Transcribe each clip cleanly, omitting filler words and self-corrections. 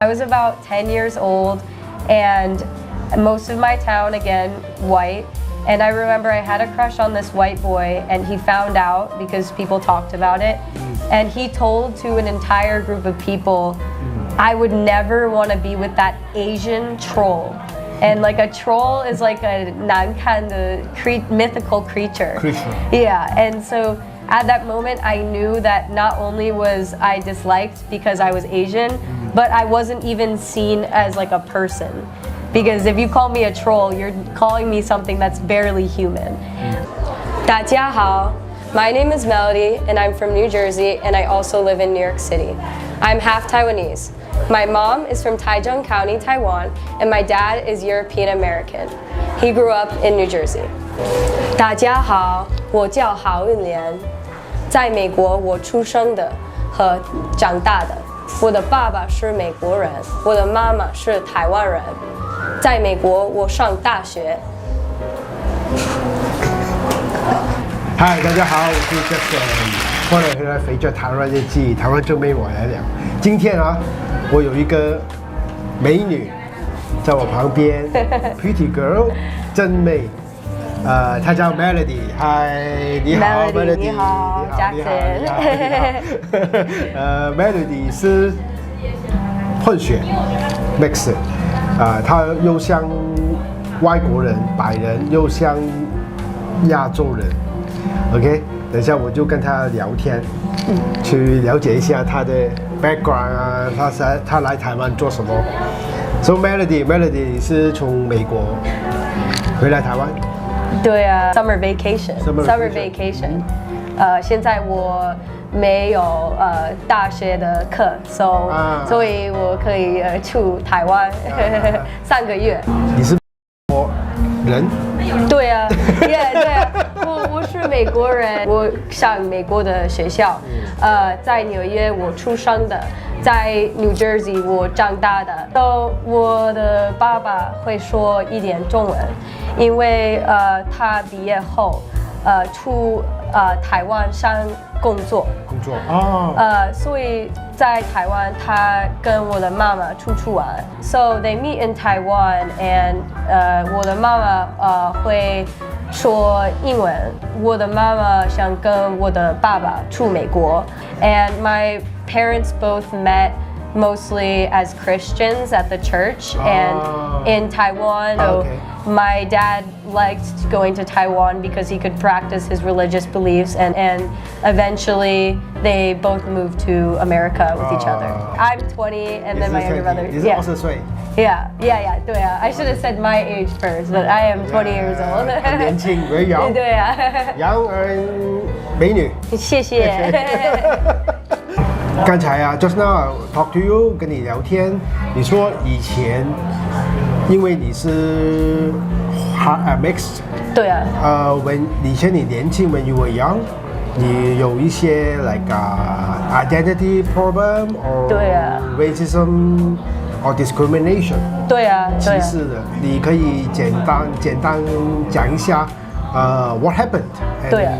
I was about 10 years old, and most of my town, again, white. And I remember I had a crush on this white boy, and he found out because people talked about it. And he told to an entire group of people, I would never want to be with that Asian troll. And like a troll is like a 难看的 mythical creature. Yeah, and so at that moment I knew that not only was I disliked because I was Asian, but I wasn't even seen as like a person. Because if you call me a troll, you're calling me something that's barely human. 大家好, my name is Melody, and I'm from New Jersey, and I also live in New York City. I'm half Taiwanese. My mom is from Taichung County, Taiwan, and my dad is European American. He grew up in New Jersey. 大家好，我叫郝韵莲，在美国我出生的和长大的。我的爸爸是美国人，我的妈妈是台湾人。在美国我上大学。嗨，大家好，我是 Jackson， 欢迎回来肥着台湾日记，台湾正妹我来聊。今天啊，我有一个美女在我旁边，Pretty Girl， 正妹，她叫 Melody。嗨，你好 ，Melody， 你好 ，Jackson。Melody 是混血 ，mix， 她又像外国人、白人，又像亚洲人。OK， 等一下我就跟她聊天，去了解一下她的 background 啊，她来台湾做什么。So Melody 是从美国回来台湾。对啊 ，Summer vacation。现在我没有大学的课，所以我可以去台湾3个月。你是美国人？对啊，对啊，我是美国人，我上美国的学校，在纽约我出生的，在 New Jersey 我长大的。我的爸爸会说一点中文，因为他毕业后出台湾上工作哦，所以在台湾他跟我的妈妈出去玩 ，so they meet in Taiwan and 我的妈妈会说英文，我的妈妈想跟我的爸爸去美国 ，and my parents both met mostly as Christians at the church and in Taiwan. So my dad liked going to Taiwan because he could practice his religious beliefs, and eventually they both moved to America with each other. I'm 20 and then my younger brother. Yeah. 20岁 Yeah. 对啊 I should have said my age first, but I am 20 years old. 年轻为阳。对啊。阳儿美女。谢谢。刚才啊 ，just now talk to you， 跟你聊天，你说以前因为你是mixed， 对啊。以前你年轻 when you were young， 你有一些 like identity problem or 对啊 racism or discrimination， 对啊，歧视的，你可以简单讲一下what happened， 对啊，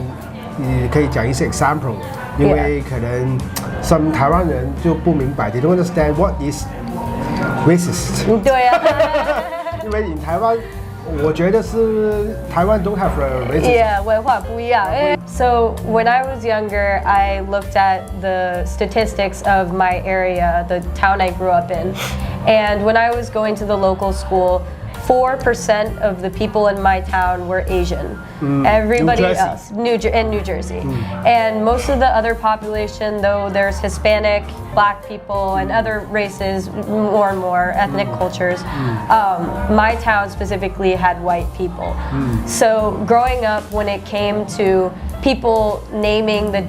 你可以讲一些 example， 因为可能some 台湾人就不明白 ，they don't understand what is racist。对啊。因为台湾，我觉得是台湾 don't have racism。Yeah， 文化不一样。So when I was younger, I looked at the statistics of my area, the town I grew up in, and when I was going to the local school, 4% of the people in my town were Asian. Everybody else, New Jersey. And most of the other population, though there's Hispanic, Black people, and other races, more and more ethnic cultures, my town specifically had white people. So growing up, when it came to people naming the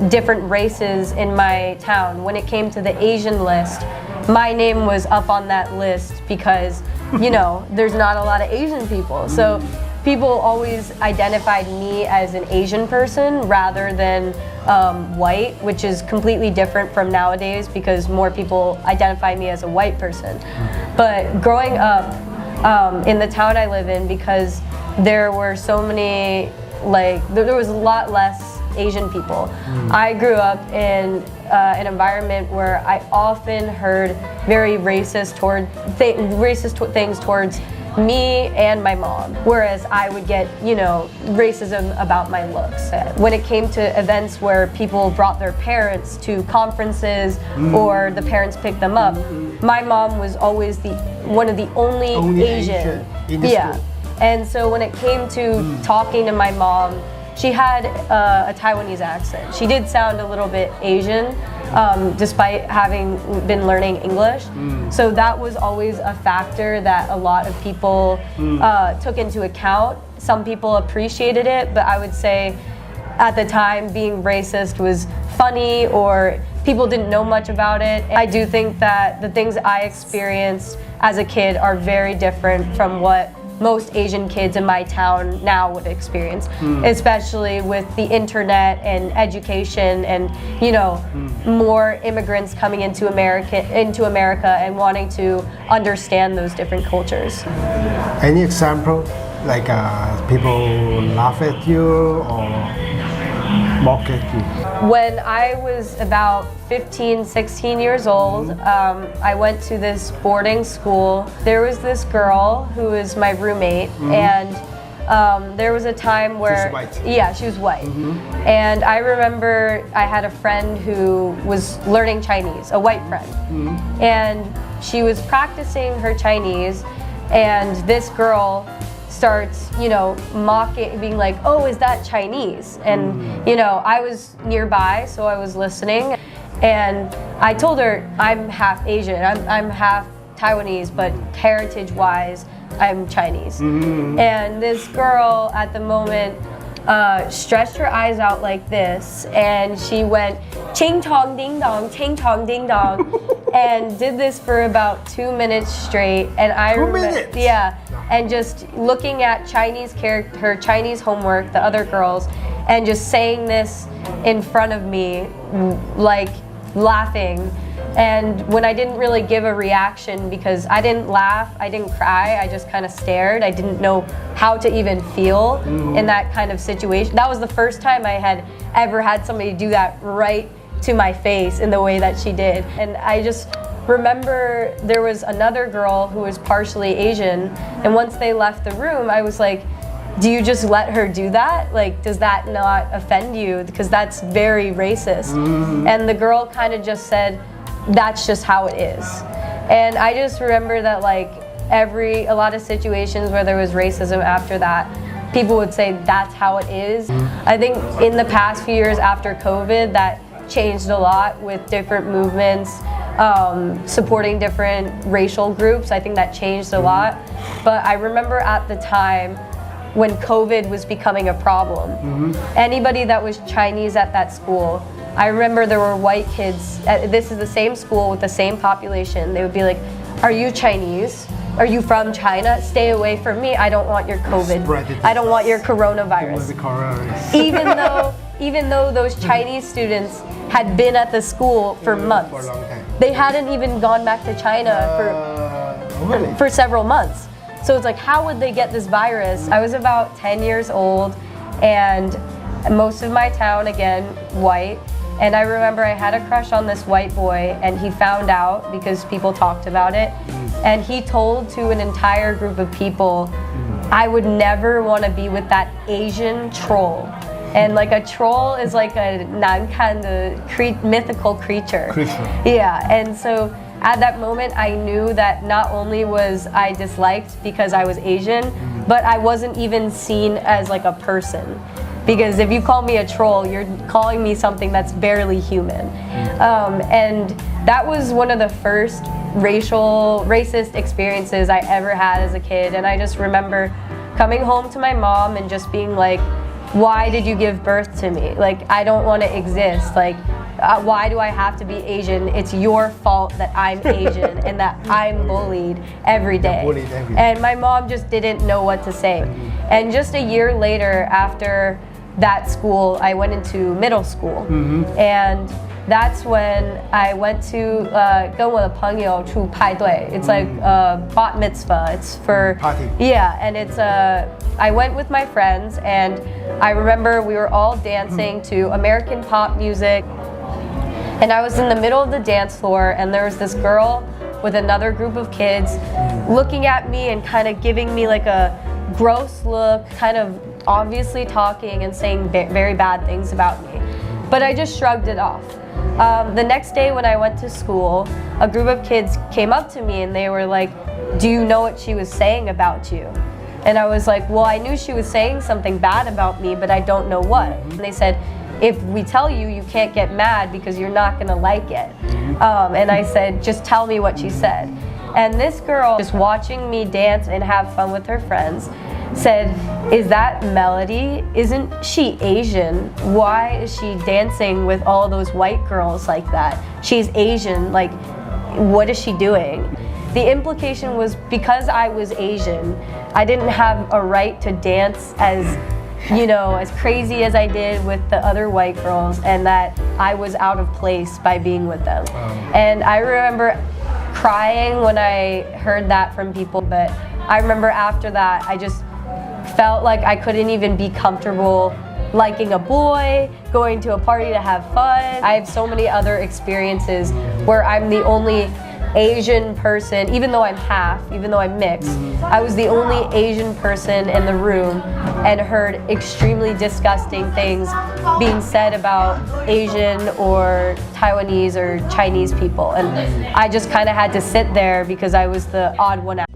different races in my town, when it came to the Asian list, my name was up on that list because, you know, there's not a lot of Asian people. So people always identified me as an Asian person rather than white, which is completely different from nowadays because more people identify me as a white person. But growing up in the town I live in, because there were so many, there was a lot less Asian people. I grew up in an environment where I often heard very racist things towards me and my mom, whereas I would get, racism about my looks. When it came to events where people brought their parents to conferences or the parents picked them up, my mom was always one of the only Asian in the school. And so when it came to talking to my mom, she had a Taiwanese accent. She did sound a little bit Asian, despite having been learning English. So that was always a factor that a lot of people took into account. Some people appreciated it, but I would say at the time being racist was funny, or people didn't know much about it. I do think that the things I experienced as a kid are very different from what most Asian kids in my town now would experience, especially with the internet and education and more immigrants coming into America and wanting to understand those different cultures. Any example, like people laugh at you or mock at you? When I was about 15, 16 years old, I went to this boarding school. There was this girl who was my roommate, and there was a time where... She was white. Yeah, she was white. And I remember I had a friend who was learning Chinese, a white friend. And she was practicing her Chinese, and this girl starts, mocking, being like, "Oh, is that Chinese?" And, I was nearby, so I was listening. And I told her, I'm half Asian, I'm half Taiwanese, but heritage-wise, I'm Chinese. And this girl, at the moment, stretched her eyes out like this, and she went, "Ching tong ding dong, ching tong ding dong," and did this for about 2 minutes straight. And I remember, yeah, and just looking at her Chinese homework, the other girls, and just saying this in front of me, like laughing. And when I didn't really give a reaction, because I didn't laugh, I didn't cry, I just kind of stared. I didn't know how to even feel in that kind of situation. That was the first time I had ever had somebody do that right to my face in the way that she did. And I just remember there was another girl who was partially Asian, and once they left the room, I was like, do you just let her do that? Like, does that not offend you? Because that's very racist. And the girl kind of just said, that's just how it is. And I just remember that, like, a lot of situations where there was racism after that, people would say that's how it is. I think in the past few years after COVID, that changed a lot with different movements, supporting different racial groups. I think that changed a lot. But I remember at the time when COVID was becoming a problem, anybody that was Chinese at that school, I remember there were white kids, this is the same school with the same population, they would be like, "Are you Chinese? Are you from China? Stay away from me, I don't want your COVID. I don't want your coronavirus." Even though those Chinese students had been at the school for months. For a long time. They hadn't even gone back to China for several months. So it's like, how would they get this virus? I was about 10 years old, and most of my town, again, white. And I remember I had a crush on this white boy, and he found out because people talked about it. And he told to an entire group of people, I would never want to be with that Asian troll. And like a troll is like a mythical creature. Yeah, and so at that moment I knew that not only was I disliked because I was Asian, but I wasn't even seen as like a person. Because if you call me a troll, you're calling me something that's barely human. And that was one of the first racist experiences I ever had as a kid. And I just remember coming home to my mom and just being like, why did you give birth to me? Like, I don't want to exist. Like, why do I have to be Asian? It's your fault that I'm Asian and that I'm bullied every day. And my mom just didn't know what to say. And just a year later, after that school, I went into middle school. And that's when I went to 跟我的朋友去派对. It's like bat mitzvah. It's for party. Yeah, and it's I went with my friends, and I remember we were all dancing to American pop music. And I was in the middle of the dance floor, and there was this girl with another group of kids looking at me and kind of giving me like a gross look, kind of obviously talking and saying very bad things about me. But I just shrugged it off. The next day when I went to school, a group of kids came up to me and they were like, "Do you know what she was saying about you?" And I was like, "Well, I knew she was saying something bad about me, but I don't know what." And they said, "If we tell you, you can't get mad because you're not gonna like it." And I said, "Just tell me what she said." And this girl, just watching me dance and have fun with her friends, said, "Is that Melody? Isn't she Asian? Why is she dancing with all those white girls like that? She's Asian, like, what is she doing?" The implication was because I was Asian, I didn't have a right to dance as, you know, as crazy as I did with the other white girls, and that I was out of place by being with them. And I remember crying when I heard that from people, but I remember after that, I just felt like I couldn't even be comfortable liking a boy, going to a party to have fun. I have so many other experiences where I'm the only Asian person, even though I'm half, even though I'm mixed, I was the only Asian person in the room and heard extremely disgusting things being said about Asian or Taiwanese or Chinese people. And I just kind of had to sit there because I was the odd one out.